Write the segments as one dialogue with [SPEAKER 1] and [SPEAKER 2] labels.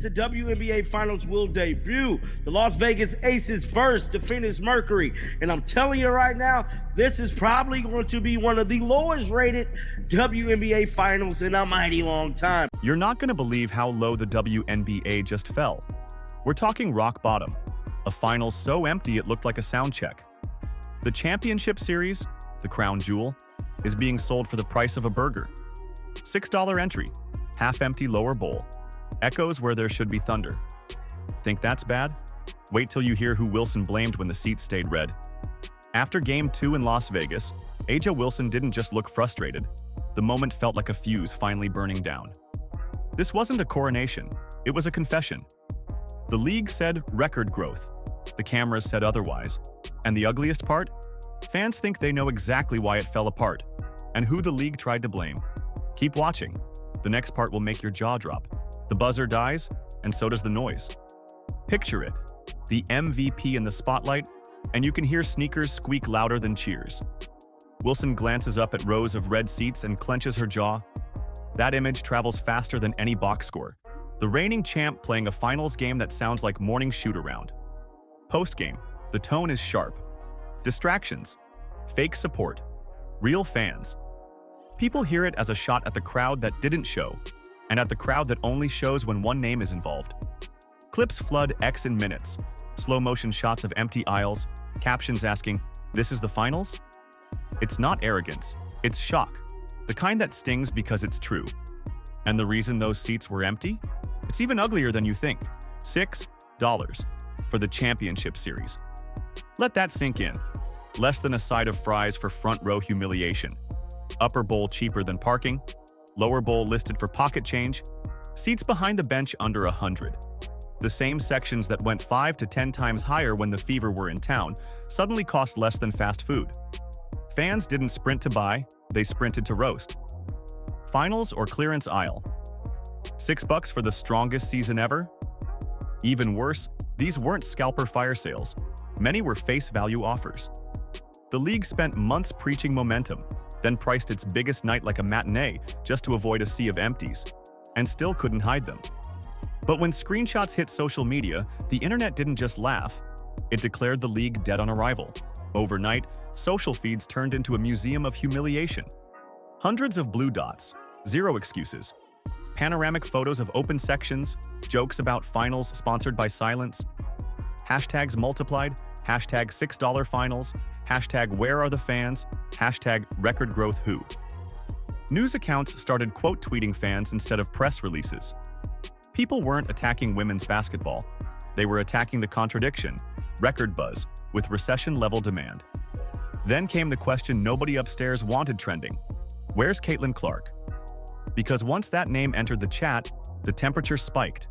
[SPEAKER 1] the WNBA Finals will debut. The Las Vegas Aces versus the Phoenix Mercury. And I'm telling you right now, this is probably going to be one of the lowest rated WNBA Finals in a mighty long time.
[SPEAKER 2] You're not going to believe how low the WNBA just fell. We're talking rock bottom. A final so empty it looked like a sound check. The championship series, the crown jewel, is being sold for the price of a burger. $6 entry, half-empty lower bowl. Echoes where there should be thunder. Think that's bad? Wait till you hear who Wilson blamed when the seats stayed red. After Game 2 in Las Vegas, A'ja Wilson didn't just look frustrated. The moment felt like a fuse finally burning down. This wasn't a coronation, it was a confession. The league said record growth. The cameras said otherwise. And the ugliest part? Fans think they know exactly why it fell apart, and who the league tried to blame. Keep watching. The next part will make your jaw drop. The buzzer dies, and so does the noise. Picture it. The MVP in the spotlight, and you can hear sneakers squeak louder than cheers. Wilson glances up at rows of red seats and clenches her jaw. That image travels faster than any box score. The reigning champ playing a finals game that sounds like morning shoot-around. Post-game, the tone is sharp. Distractions, fake support, real fans. People hear it as a shot at the crowd that didn't show, and at the crowd that only shows when one name is involved. Clips flood X in minutes, slow-motion shots of empty aisles, captions asking, "This is the finals?" It's not arrogance, it's shock, the kind that stings because it's true. And the reason those seats were empty? It's even uglier than you think. $6 for the championship series. Let that sink in. Less than a side of fries for front-row humiliation. Upper bowl cheaper than parking. Lower bowl listed for pocket change. Seats behind the bench under 100. The same sections that went 5 to 10 times higher when the Fever were in town suddenly cost less than fast food. Fans didn't sprint to buy, they sprinted to roast. Finals or clearance aisle? $6 for the strongest season ever? Even worse, these weren't scalper fire sales. Many were face value offers. The league spent months preaching momentum, then priced its biggest night like a matinee just to avoid a sea of empties, and still couldn't hide them. But when screenshots hit social media, the internet didn't just laugh. It declared the league dead on arrival. Overnight, social feeds turned into a museum of humiliation. Hundreds of blue dots, zero excuses. Panoramic photos of open sections, jokes about finals sponsored by silence. Hashtags multiplied, hashtag $6 finals, hashtag where are the fans, hashtag record growth who. News accounts started quote tweeting fans instead of press releases. People weren't attacking women's basketball. They were attacking the contradiction, record buzz, with recession-level demand. Then came the question nobody upstairs wanted trending. Where's Caitlin Clark? Because once that name entered the chat, the temperature spiked,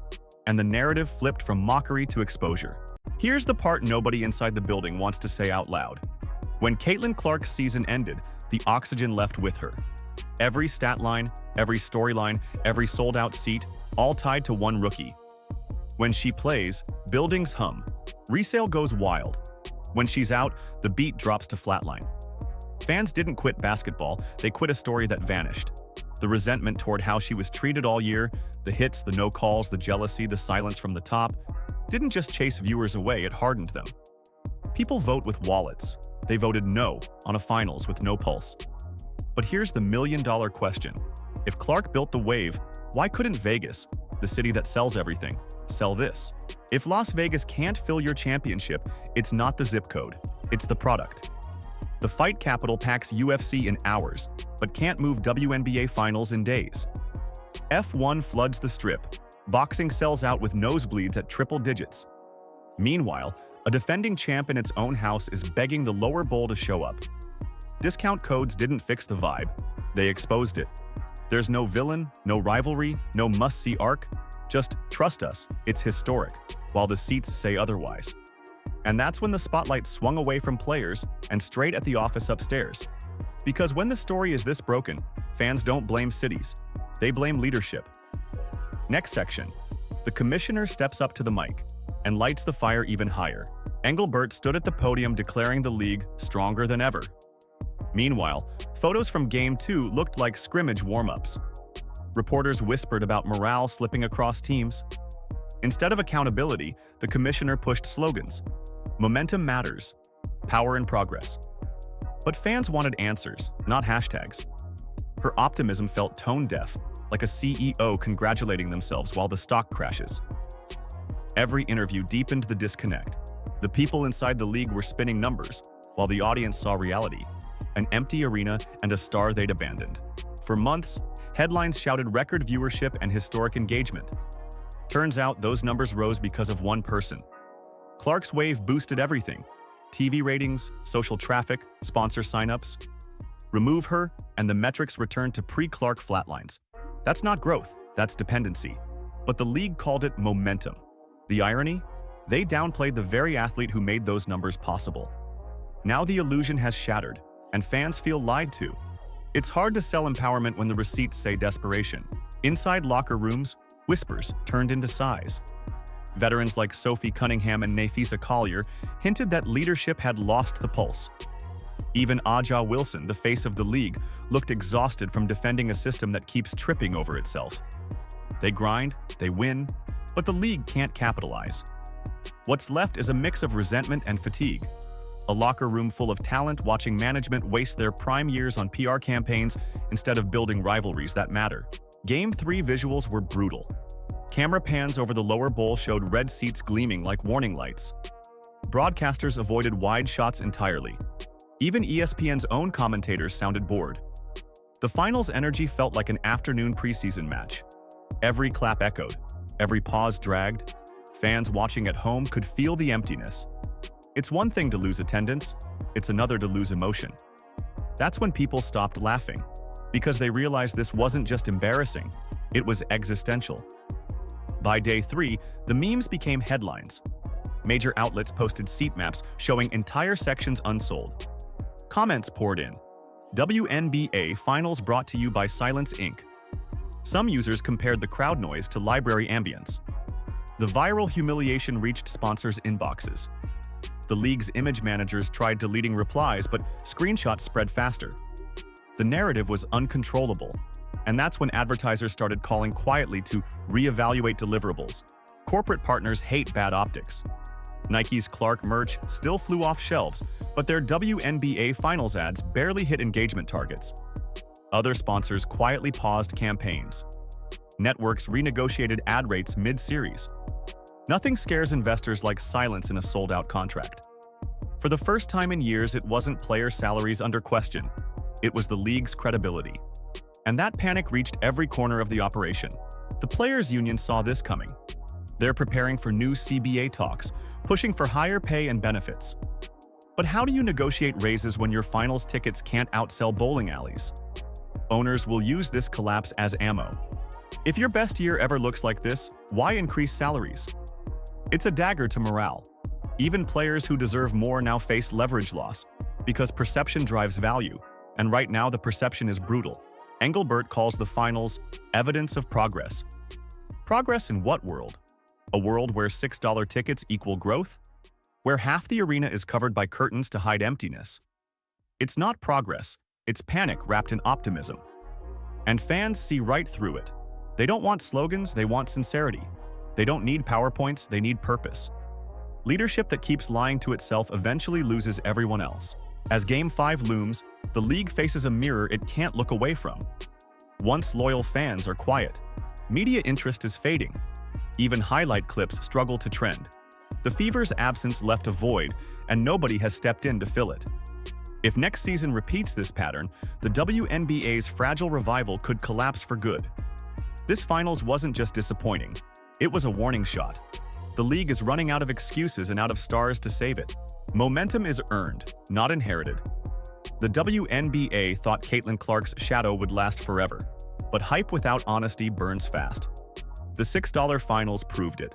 [SPEAKER 2] and the narrative flipped from mockery to exposure. Here's the part nobody inside the building wants to say out loud. When Caitlin Clark's season ended, the oxygen left with her. Every stat line, every storyline, every sold-out seat, all tied to one rookie. When she plays, buildings hum. Resale goes wild. When she's out, the beat drops to flatline. Fans didn't quit basketball, they quit a story that vanished. The resentment toward how she was treated all year, the hits, the no calls, the jealousy, the silence from the top, didn't just chase viewers away, it hardened them. People vote with wallets. They voted no on a finals with no pulse. But here's the million-dollar question. If Clark built the wave, why couldn't Vegas, the city that sells everything, sell this? If Las Vegas can't fill your championship, it's not the zip code, it's the product. The fight capital packs UFC in hours, but can't move WNBA finals in days. F1 floods the strip. Boxing sells out with nosebleeds at triple digits. Meanwhile, a defending champ in its own house is begging the lower bowl to show up. Discount codes didn't fix the vibe, they exposed it. There's no villain, no rivalry, no must-see arc, just trust us, it's historic, while the seats say otherwise. And that's when the spotlight swung away from players and straight at the office upstairs. Because when the story is this broken, fans don't blame cities, they blame leadership. Next section. The commissioner steps up to the mic and lights the fire even higher. Engelbert stood at the podium declaring the league stronger than ever. Meanwhile, photos from Game 2 looked like scrimmage warm-ups. Reporters whispered about morale slipping across teams. Instead of accountability, the commissioner pushed slogans. Momentum matters. Power in progress. But fans wanted answers, not hashtags. Her optimism felt tone-deaf, like a CEO congratulating themselves while the stock crashes. Every interview deepened the disconnect. The people inside the league were spinning numbers, while the audience saw reality, an empty arena and a star they'd abandoned. For months, headlines shouted record viewership and historic engagement. Turns out those numbers rose because of one person. Clark's wave boosted everything: TV ratings, social traffic, sponsor signups. Remove her, and the metrics returned to pre-Clark flatlines. That's not growth, that's dependency. But the league called it momentum. The irony? They downplayed the very athlete who made those numbers possible. Now the illusion has shattered, and fans feel lied to. It's hard to sell empowerment when the receipts say desperation. Inside locker rooms, whispers turned into sighs. Veterans like Sophie Cunningham and Nafisa Collier hinted that leadership had lost the pulse. Even Aja Wilson, the face of the league, looked exhausted from defending a system that keeps tripping over itself. They grind, they win, but the league can't capitalize. What's left is a mix of resentment and fatigue. A locker room full of talent watching management waste their prime years on PR campaigns instead of building rivalries that matter. Game 3 visuals were brutal. Camera pans over the lower bowl showed red seats gleaming like warning lights. Broadcasters avoided wide shots entirely. Even ESPN's own commentators sounded bored. The finals energy felt like an afternoon preseason match. Every clap echoed, every pause dragged. Fans watching at home could feel the emptiness. It's one thing to lose attendance, it's another to lose emotion. That's when people stopped laughing, because they realized this wasn't just embarrassing, it was existential. By day 3, the memes became headlines. Major outlets posted seat maps showing entire sections unsold. Comments poured in. WNBA Finals brought to you by Silence Inc. Some users compared the crowd noise to library ambience. The viral humiliation reached sponsors' inboxes. The league's image managers tried deleting replies, but screenshots spread faster. The narrative was uncontrollable, and that's when advertisers started calling quietly to reevaluate deliverables. Corporate partners hate bad optics. Nike's Clark merch still flew off shelves, but their WNBA Finals ads barely hit engagement targets. Other sponsors quietly paused campaigns. Networks renegotiated ad rates mid-series. Nothing scares investors like silence in a sold-out contract. For the first time in years, it wasn't player salaries under question. It was the league's credibility. And that panic reached every corner of the operation. The players' union saw this coming. They're preparing for new CBA talks, pushing for higher pay and benefits. But how do you negotiate raises when your finals tickets can't outsell bowling alleys? Owners will use this collapse as ammo. If your best year ever looks like this, why increase salaries? It's a dagger to morale. Even players who deserve more now face leverage loss, because perception drives value, and right now the perception is brutal. Engelbert calls the finals evidence of progress. Progress in what world? A world where $6 tickets equal growth? Where half the arena is covered by curtains to hide emptiness? It's not progress, it's panic wrapped in optimism. And fans see right through it. They don't want slogans, they want sincerity. They don't need PowerPoints, they need purpose. Leadership that keeps lying to itself eventually loses everyone else. As Game 5 looms, the league faces a mirror it can't look away from. Once loyal fans are quiet. Media interest is fading. Even highlight clips struggle to trend. The Fever's absence left a void, and nobody has stepped in to fill it. If next season repeats this pattern, the WNBA's fragile revival could collapse for good. This finals wasn't just disappointing. It was a warning shot. The league is running out of excuses and out of stars to save it. Momentum is earned, not inherited. The WNBA thought Caitlin Clark's shadow would last forever, but hype without honesty burns fast. The $6 finals proved it.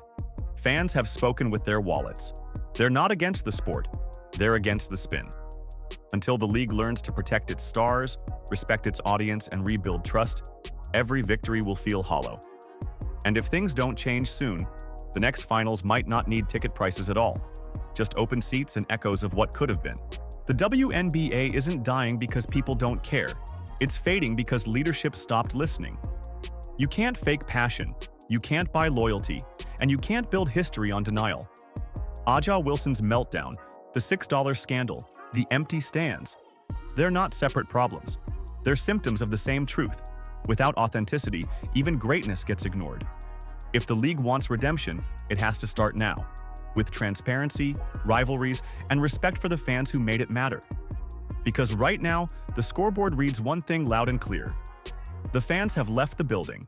[SPEAKER 2] Fans have spoken with their wallets. They're not against the sport, they're against the spin. Until the league learns to protect its stars, respect its audience, and rebuild trust, every victory will feel hollow. And if things don't change soon, the next finals might not need ticket prices at all, just open seats and echoes of what could have been. The WNBA isn't dying because people don't care. It's fading because leadership stopped listening. You can't fake passion. You can't buy loyalty. And you can't build history on denial. Aja Wilson's meltdown, the $6 scandal, the empty stands. They're not separate problems. They're symptoms of the same truth. Without authenticity, even greatness gets ignored. If the league wants redemption, it has to start now, with transparency, rivalries, and respect for the fans who made it matter. Because right now, the scoreboard reads one thing loud and clear. The fans have left the building.